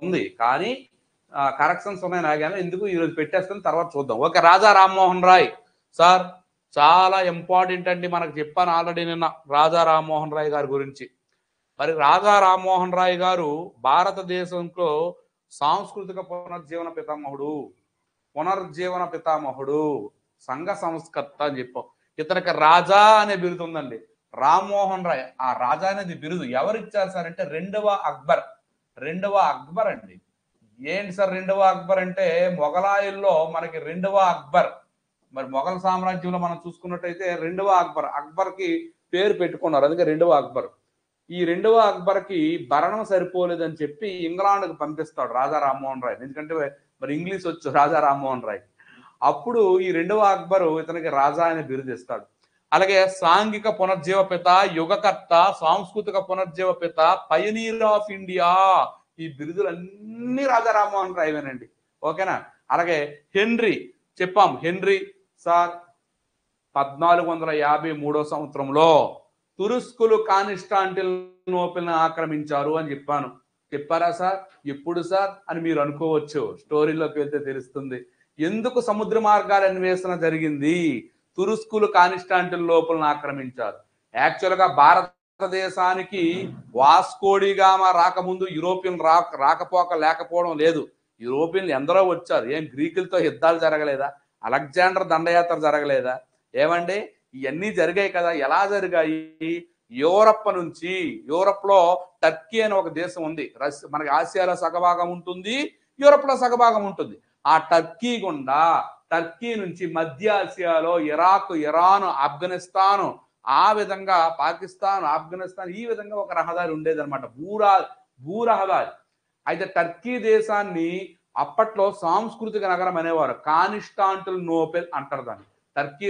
ఉంది కానీ కరెక్షన్స్ ఉన్నాయి నాగానే ఎందుకు ఈరోజు పెట్టేస్తాను తర్వాత చూద్దాం. ఓకే, రాజా రామ్మోహన్ రాయ్ సార్ చాలా ఇంపార్టెంట్ అండి, మనకు చెప్పాను ఆల్రెడీ నిన్న రాజా రామ్మోహన్ రాయ్ గారి గురించి. మరి రాజా రామ్మోహన్ రాయ్ గారు భారతదేశంలో సాంస్కృతిక పునరుజ్జీవన పితామహుడు, సంఘ సంస్కర్త అని చెప్పాం. ఇతనికి రాజా అనే బిరుదు ఉందండి, రామ్మోహన్ రాయ్. ఆ రాజా అనేది బిరుదు ఎవరిచ్చారు సార్ అంటే రెండవ అక్బర్ అండి. ఏంటి సార్ రెండవ అక్బర్ అంటే మొఘలాయుల్లో మనకి రెండవ అక్బర్. మరి మొఘల్ సామ్రాజ్యంలో మనం చూసుకున్నట్టయితే రెండవ అక్బర్కి పేరు పెట్టుకున్నారు, అందుకే రెండవ అక్బర్. ఈ రెండవ అక్బర్కి భరణం సరిపోలేదని చెప్పి ఇంగ్లాండ్కి పంపిస్తాడు రాజా రామ్మోహన్ రాయ్, ఎందుకంటే మరి ఇంగ్లీష్ వచ్చు రాజా రామ్మోహన్ రాయ్. అప్పుడు ఈ రెండవ అక్బరు ఇతనికి రాజా అనే బిరుదు ఇస్తాడు. అలాగే సాంఘిక పునర్జీవ పిత, యుగకర్త, సాంస్కృతిక పునర్జీవ పిత, పయనీర్ ఆఫ్ ఇండియా, ఈ బిరుదులన్నీ రాజా రామ్మోహన్ రాయ్వేనండి. ఓకేనా. అలాగే హెన్రీ చెప్పాం, హెన్రీ సార్ 1453 సంవత్సరంలో తురుస్కులు కాన్స్టాంటినోపిల్ని ఆక్రమించారు అని చెప్పారా సార్? ఎప్పుడు సార్ అని మీరు అనుకోవచ్చు, స్టోరీలోకి వెళ్తే తెలుస్తుంది ఎందుకు సముద్ర మార్గాల అన్వేషణ జరిగింది. తురుస్కులు కాన్స్టాంటినోపిల్ని ఆక్రమించారు. యాక్చువల్గా భారతదేశానికి వాస్కోడిగామా రాకముందు యూరోపియన్ రాకపోక లేకపోవడం లేదు. యూరోపియన్లు ఎందరో వచ్చారు. ఏం గ్రీకులతో యుద్ధాలు జరగలేదా? అలెగ్జాండర్ దండయాత్ర జరగలేదా? ఏమండి ఇవన్నీ జరిగాయి కదా. ఎలా జరిగాయి? యూరప్ లో టర్కీ అని ఒక దేశం ఉంది. మనకి ఆసియాలో సగభాగం ఉంటుంది, యూరప్ లో సగభాగం ఉంటుంది. ఆ టర్కీ నుంచి మధ్య ఆసియాలో ఇరాక్, ఇరాన్, ఆఫ్ఘనిస్తాన్, ఆ విధంగా పాకిస్తాన్, ఆఫ్ఘనిస్తాన్, ఈ విధంగా ఒక రహదారి ఉండేదన్నమాట, భూరహదారి. అయితే టర్కీ దేశాన్ని అప్పట్లో సాంస్కృతిక నగరం అనేవారు, కాన్స్టాంటినోపిల్ అంటారు దాన్ని. టర్కీ